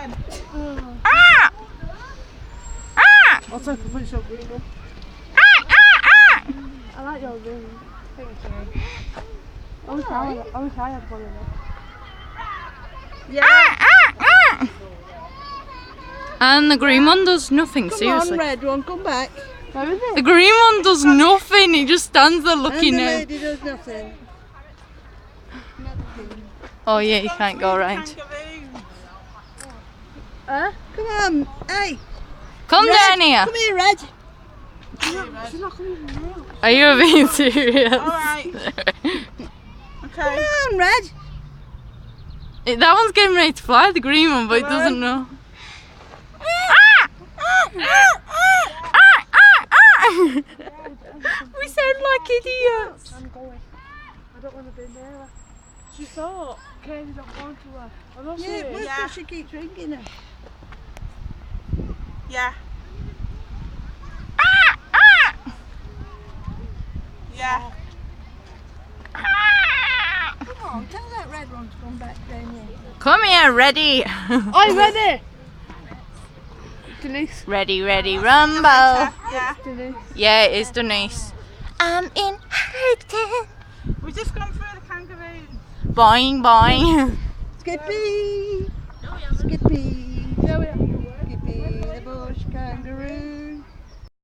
again. I'll take a picture of green one. I like your green. Thank you. I wish I had one of them. Yeah. And the green one does nothing, Come seriously. on, red one, come back. Where is The it? green one does nothing, he just stands there And looking the out. lady does nothing. Oh yeah, you can't go around. Huh? Come on, hey. Come Red, down here. Come here, Red. She's not coming now. Are you being serious? Alright. Okay. Come on, Red. That one's getting ready to fly, the green one, but it doesn't know. We sound like idiots. I'm going. I don't want to be near her. She thought Katie don't want to her. I'm not Yeah, serious. where's she keeps drinking her? Yeah. Yeah. Come on, tell that red one to come back down here. Come here, ready. I'm ready. Denise. Ready, ready, rumble. Yeah. Denise. Yeah, it is Denise. I'm in hiding. We're just going through the kangaroo. Boing, boing. Skippy! Skippy! There we are.